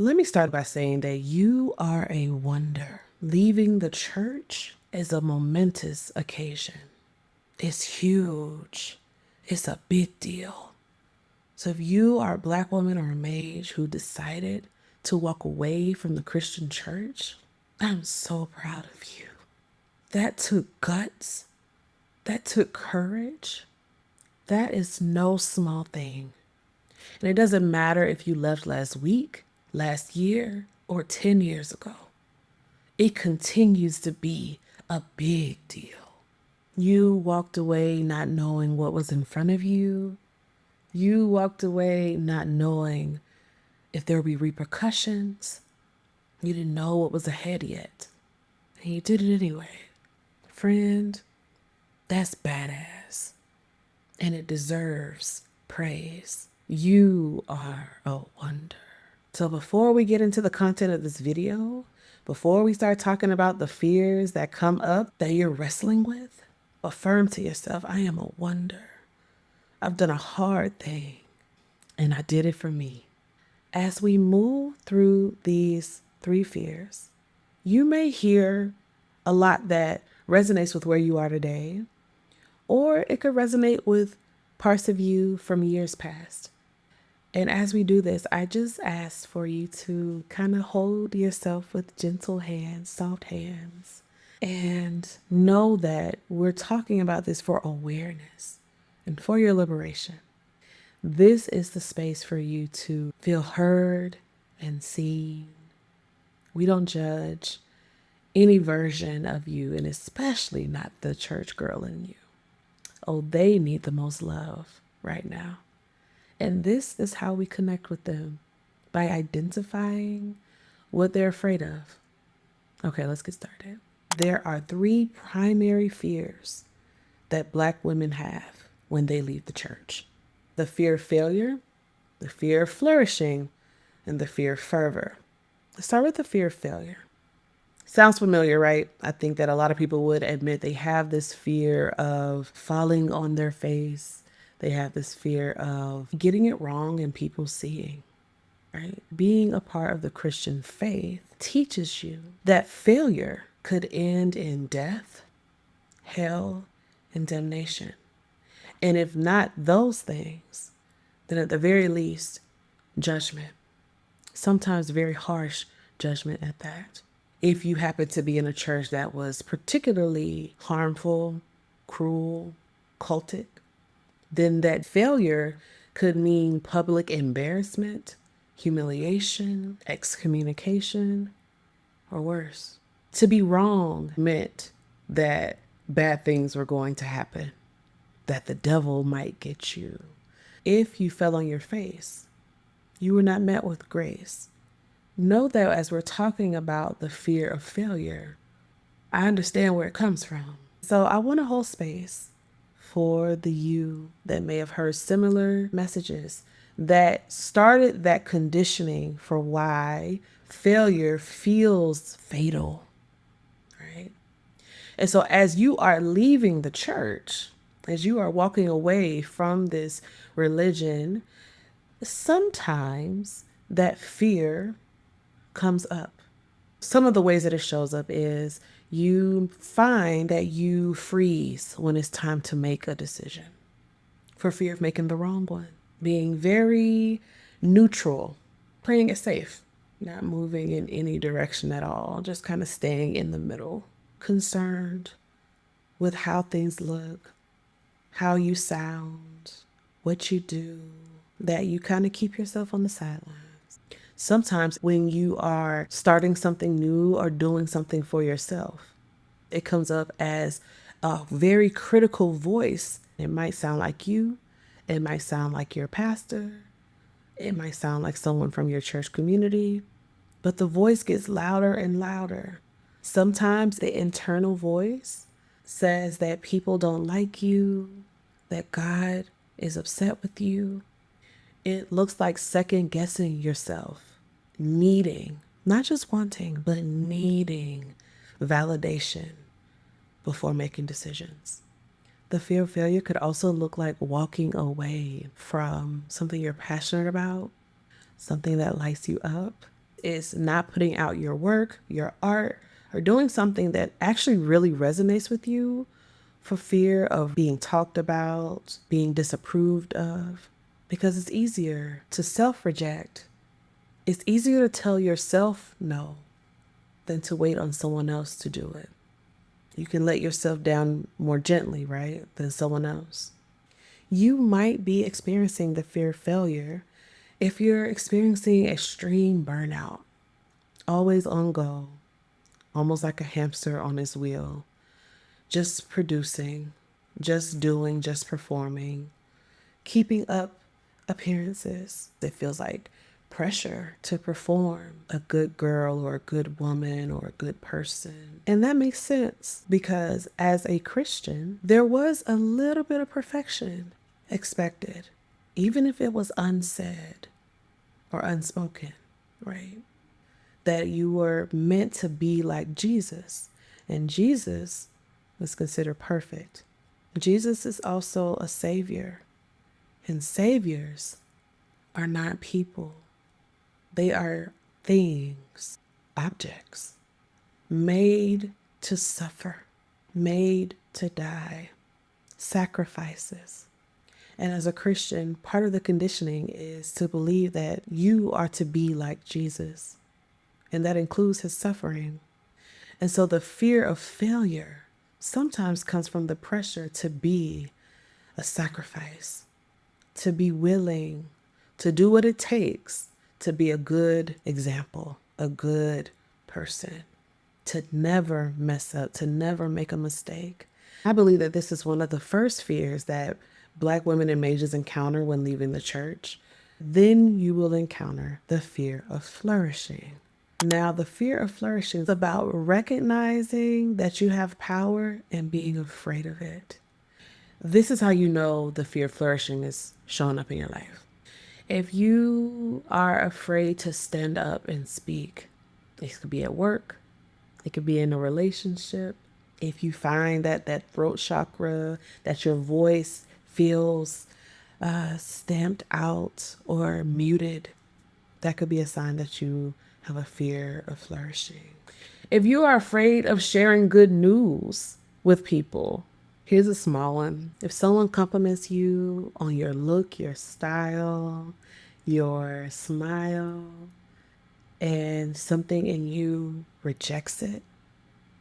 Let me start by saying that you are a wonder. Leaving the church is a momentous occasion. It's huge. It's a big deal. So if you are a Black woman or a mage who decided to walk away from the Christian church, I'm so proud of you. That took guts. That took courage. That is no small thing. And it doesn't matter if you left last week, last year, or 10 years ago. It continues to be a big deal. You walked away not knowing what was in front of you. You walked away not knowing if there would be repercussions. You didn't know what was ahead yet. And you did it anyway. Friend, that's badass. And it deserves praise. You are a wonder. So before we get into the content of this video, before we start talking about the fears that come up that you're wrestling with, affirm to yourself, I am a wonder. I've done a hard thing, and I did it for me. As we move through these 3 fears, you may hear a lot that resonates with where you are today, or it could resonate with parts of you from years past. And as we do this, I just ask for you to kind of hold yourself with gentle hands, soft hands, and know that we're talking about this for awareness and for your liberation. This is the space for you to feel heard and seen. We don't judge any version of you, and especially not the church girl in you. Oh, they need the most love right now. And this is how we connect with them, by identifying what they're afraid of. Okay, let's get started. There are 3 primary fears that Black women have when they leave the church: the fear of failure, the fear of flourishing, and the fear of fervor. Let's start with the fear of failure. Sounds familiar, right? I think that a lot of people would admit they have this fear of falling on their face. They have this fear of getting it wrong and people seeing, right? Being a part of the Christian faith teaches you that failure could end in death, hell, and damnation. And if not those things, then at the very least, judgment. Sometimes very harsh judgment at that. If you happen to be in a church that was particularly harmful, cruel, cultic, then that failure could mean public embarrassment, humiliation, excommunication, or worse. To be wrong meant that bad things were going to happen, that the devil might get you. If you fell on your face, you were not met with grace. Know that as we're talking about the fear of failure, I understand where it comes from. So I want to hold space for the you that may have heard similar messages that started that conditioning for why failure feels fatal, right? And so as you are leaving the church, as you are walking away from this religion, sometimes that fear comes up. Some of the ways that it shows up is you find that you freeze when it's time to make a decision for fear of making the wrong one. Being very neutral, playing it safe, not moving in any direction at all, just kind of staying in the middle, concerned with how things look, how you sound, what you do, that you kind of keep yourself on the sidelines. Sometimes when you are starting something new or doing something for yourself, it comes up as a very critical voice. It might sound like you. It might sound like your pastor. It might sound like someone from your church community. But the voice gets louder and louder. Sometimes the internal voice says that people don't like you, that God is upset with you. It looks like second guessing yourself, needing, not just wanting, but needing validation before making decisions. The fear of failure could also look like walking away from something you're passionate about, something that lights you up. is not putting out your work, your art, or doing something that actually really resonates with you for fear of being talked about, being disapproved of, because it's easier to self-reject. It's easier to tell yourself no than to wait on someone else to do it. You can let yourself down more gently, right, than someone else. You might be experiencing the fear of failure if you're experiencing extreme burnout, always on go, almost like a hamster on his wheel, just producing, just doing, just performing, keeping up appearances. It feels like pressure to perform a good girl or a good woman or a good person. And that makes sense because as a Christian, there was a little bit of perfection expected, even if it was unsaid or unspoken, right? That you were meant to be like Jesus, and Jesus was considered perfect. Jesus is also a savior, and saviors are not people. They are things, objects, made to suffer, made to die, sacrifices. And as a Christian, part of the conditioning is to believe that you are to be like Jesus, and that includes his suffering. And so the fear of failure sometimes comes from the pressure to be a sacrifice, to be willing to do what it takes to be a good example, a good person, to never mess up, to never make a mistake. I believe that this is one of the first fears that Black women and majors encounter when leaving the church. Then you will encounter the fear of flourishing. Now, the fear of flourishing is about recognizing that you have power and being afraid of it. This is how you know the fear of flourishing is showing up in your life. If you are afraid to stand up and speak, it could be at work, it could be in a relationship. If you find that throat chakra, that your voice feels stamped out or muted, that could be a sign that you have a fear of flourishing. If you are afraid of sharing good news with people, here's a small one. If someone compliments you on your look, your style, your smile, and something in you rejects it,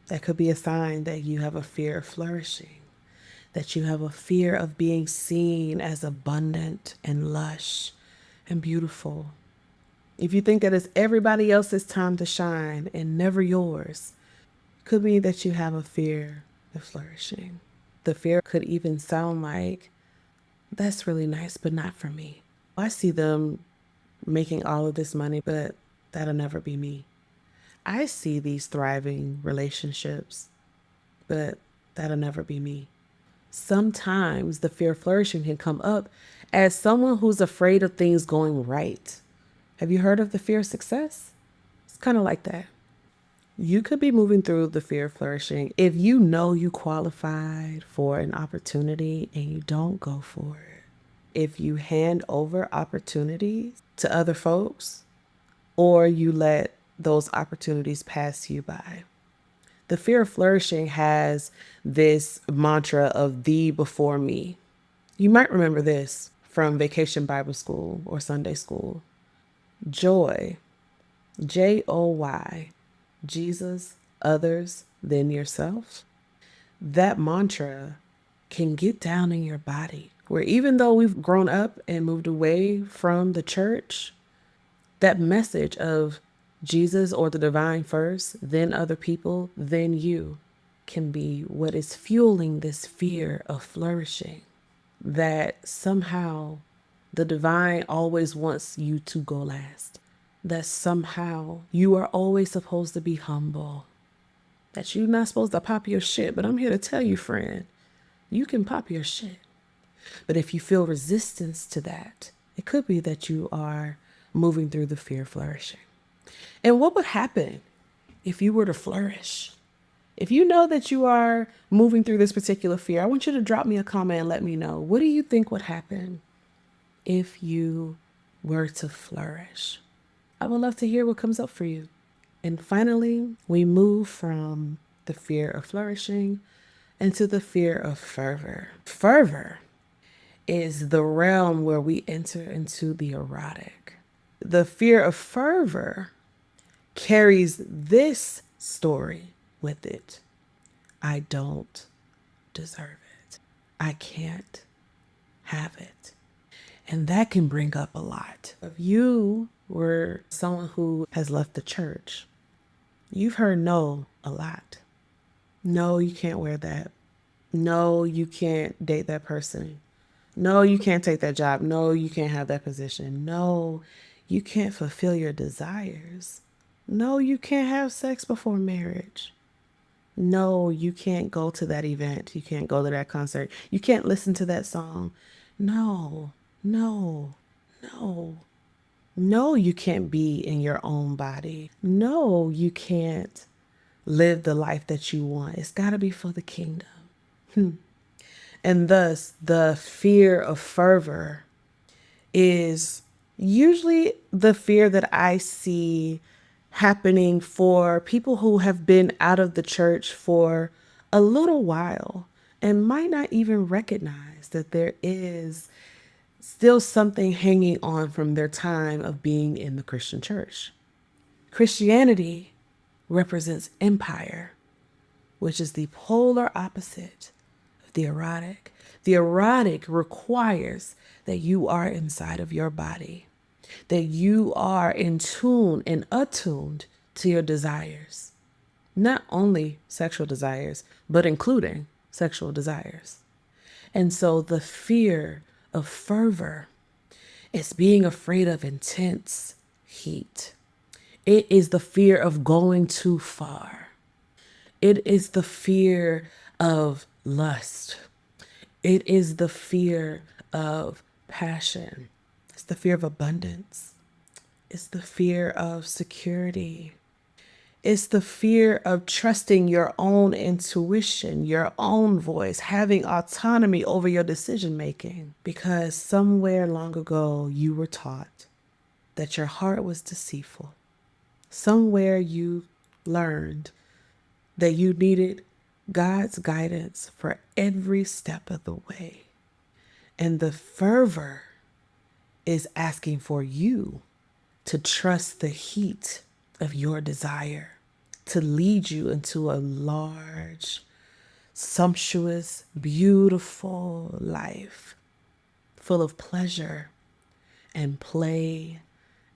that could be a sign that you have a fear of flourishing, that you have a fear of being seen as abundant and lush and beautiful. If you think that it's everybody else's time to shine and never yours, it could be that you have a fear of flourishing. The fear could even sound like, that's really nice, but not for me. I see them making all of this money, but that'll never be me. I see these thriving relationships, but that'll never be me. Sometimes the fear of flourishing can come up as someone who's afraid of things going right. Have you heard of the fear of success? It's kind of like that. You could be moving through the fear of flourishing if you know you qualified for an opportunity and you don't go for it. If you hand over opportunities to other folks or you let those opportunities pass you by. The fear of flourishing has this mantra of thee before me. You might remember this from Vacation Bible School or Sunday school. Joy, Joy, Jesus, others, then yourself. That mantra can get down in your body, where even though we've grown up and moved away from the church, that message of Jesus or the divine first, then other people, then you, can be what is fueling this fear of flourishing. That somehow the divine always wants you to go last. That somehow you are always supposed to be humble. That you're not supposed to pop your shit, but I'm here to tell you, friend, you can pop your shit. But if you feel resistance to that, it could be that you are moving through the fear of flourishing. And what would happen if you were to flourish? If you know that you are moving through this particular fear, I want you to drop me a comment and let me know. What do you think would happen if you were to flourish? I would love to hear what comes up for you. And finally, we move from the fear of flourishing into the fear of fervor. Fervor is the realm where we enter into the erotic. The fear of fervor carries this story with it. I don't deserve it. I can't have it. And that can bring up a lot. If you were someone who has left the church, you've heard no a lot. No, you can't wear that. No, you can't date that person. No, you can't take that job. No, you can't have that position. No, you can't fulfill your desires. No, you can't have sex before marriage. No, you can't go to that event. You can't go to that concert. You can't listen to that song. No, no, no. No, you can't be in your own body. No, you can't live the life that you want. It's got to be for the kingdom. And thus, the fear of fervor is usually the fear that I see happening for people who have been out of the church for a little while and might not even recognize that there is still something hanging on from their time of being in the Christian church. Christianity represents empire, which is the polar opposite of the erotic. The erotic requires that you are inside of your body, that you are in tune and attuned to your desires, not only sexual desires, but including sexual desires. And so the fear of fervor is being afraid of intense heat. It is the fear of going too far. It is the fear of lust. It is the fear of passion. It's the fear of abundance. It's the fear of security. It's the fear of trusting your own intuition, your own voice, having autonomy over your decision making. Because somewhere long ago, you were taught that your heart was deceitful. Somewhere you learned that you needed God's guidance for every step of the way. And the fervor is asking for you to trust the heat of your desire to lead you into a large, sumptuous, beautiful life full of pleasure and play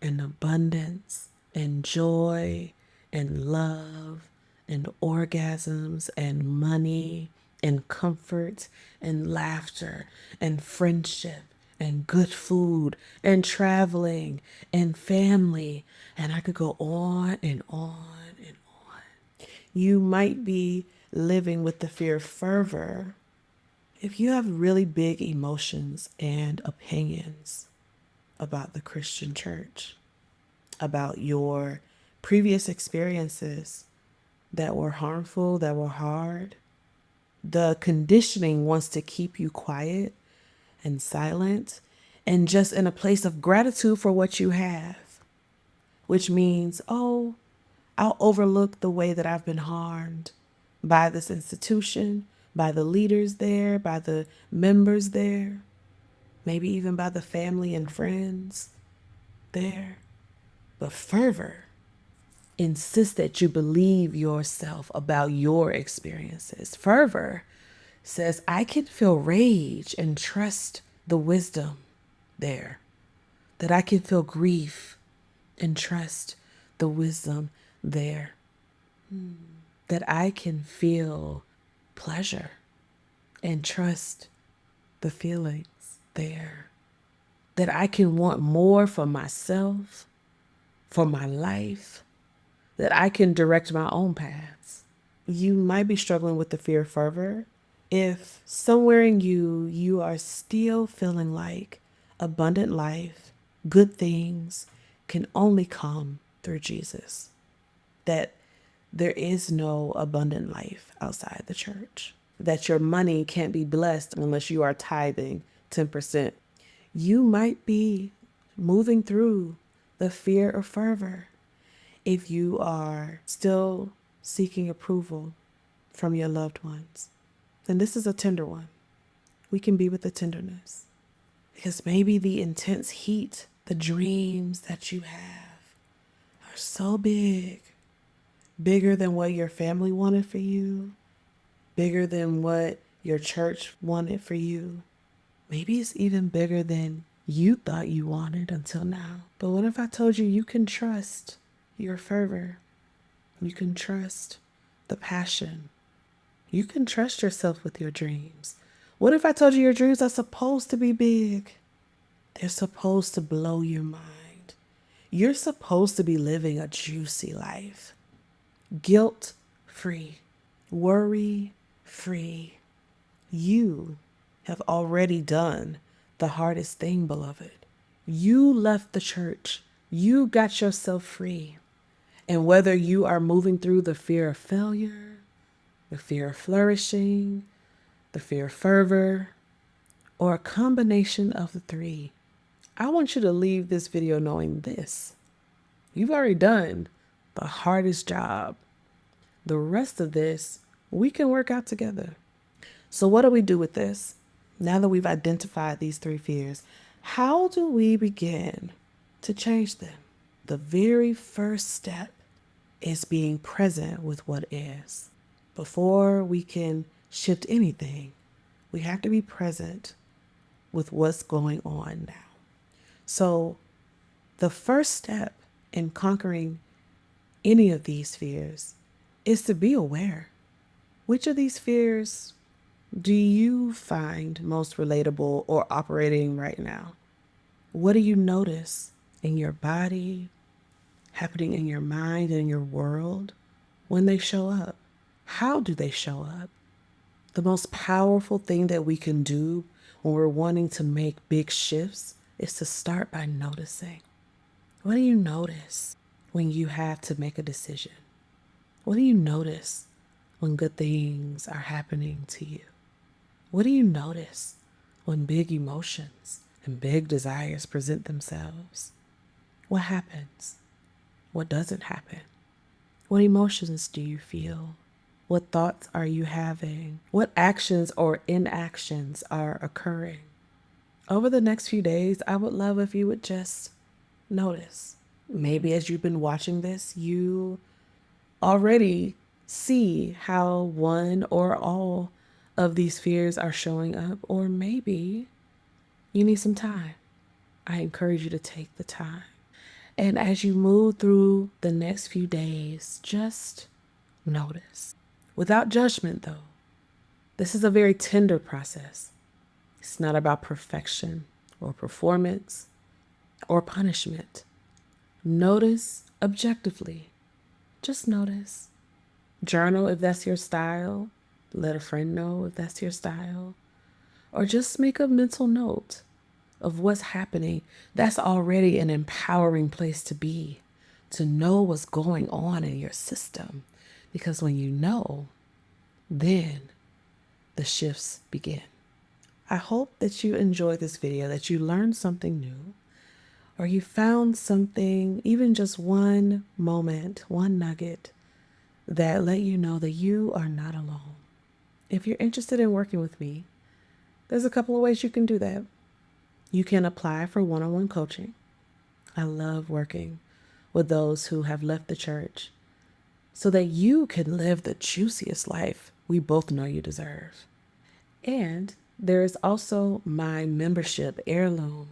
and abundance and joy and love and orgasms and money and comfort and laughter and friendship and good food and traveling and family. And I could go on and on and on. You might be living with the fear of fervor if you have really big emotions and opinions about the Christian church, about your previous experiences that were harmful, that were hard. The conditioning wants to keep you quiet and silent and just in a place of gratitude for what you have, which means, oh, I'll overlook the way that I've been harmed by this institution, by the leaders there, by the members there, maybe even by the family and friends there. But fervor insists that you believe yourself about your experiences. Fervor says, I can feel rage and trust the wisdom there, that I can feel grief and trust the wisdom there, that I can feel pleasure and trust the feelings there, that I can want more for myself, for my life, that I can direct my own paths. You might be struggling with the fear of fervor if somewhere in you, you are still feeling like abundant life, good things can only come through Jesus, that there is no abundant life outside the church, that your money can't be blessed unless you are tithing 10%. You might be moving through the fear of fervor. If you are still seeking approval from your loved ones, then this is a tender one. We can be with the tenderness. Because maybe the intense heat, the dreams that you have are so big, bigger than what your family wanted for you, bigger than what your church wanted for you. Maybe it's even bigger than you thought you wanted until now. But what if I told you you can trust your fervor? You can trust the passion. You can trust yourself with your dreams. What if I told you your dreams are supposed to be big? They're supposed to blow your mind. You're supposed to be living a juicy life. Guilt-free, worry-free. You have already done the hardest thing, beloved. You left the church. You got yourself free. And whether you are moving through the fear of failure, the fear of flourishing, the fear of fervor, or a combination of the three, I want you to leave this video knowing this. You've already done the hardest job. The rest of this, we can work out together. So what do we do with this? Now that we've identified these three fears, how do we begin to change them? The very first step is being present with what is. Before we can shift anything, we have to be present with what's going on now. So the first step in conquering any of these fears is to be aware. Which of these fears do you find most relatable or operating right now? What do you notice in your body, happening in your mind and your world when they show up? How do they show up? The most powerful thing that we can do when we're wanting to make big shifts is to start by noticing. What do you notice when you have to make a decision? What do you notice when good things are happening to you? What do you notice when big emotions and big desires present themselves? What happens? What doesn't happen? What emotions do you feel? What thoughts are you having? What actions or inactions are occurring? Over the next few days, I would love if you would just notice. Maybe as you've been watching this, you already see how one or all of these fears are showing up, or maybe you need some time. I encourage you to take the time. And as you move through the next few days, just notice. Without judgment, though. This is a very tender process. It's not about perfection or performance or punishment. Notice objectively. Just notice. Journal if that's your style. Let a friend know if that's your style. Or just make a mental note of what's happening. That's already an empowering place to be, to know what's going on in your system. Because when you know, then the shifts begin. I hope that you enjoyed this video, that you learned something new, or you found something, even just one moment, one nugget that let you know that you are not alone. If you're interested in working with me, there's a couple of ways you can do that. You can apply for one-on-one coaching. I love working with those who have left the church so that you can live the juiciest life we both know you deserve. And there is also my membership, Heirloom.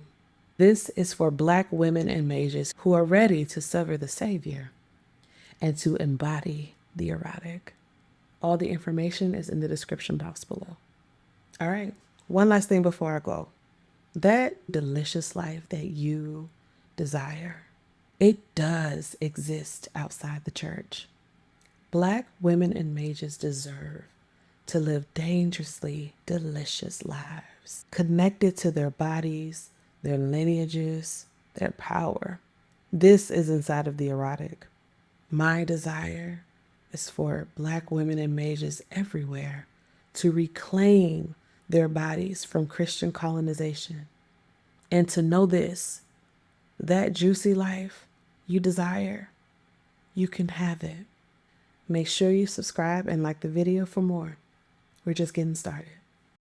This is for Black women and mages who are ready to sever the Savior and to embody the erotic. All the information is in the description box below. All right, one last thing before I go. That delicious life that you desire, it does exist outside the church. Black women and mages deserve to live dangerously delicious lives, connected to their bodies, their lineages, their power. This is inside of the erotic. My desire is for Black women and mages everywhere to reclaim their bodies from Christian colonization and to know this, that juicy life you desire, you can have it. Make sure you subscribe and like the video for more. We're just getting started.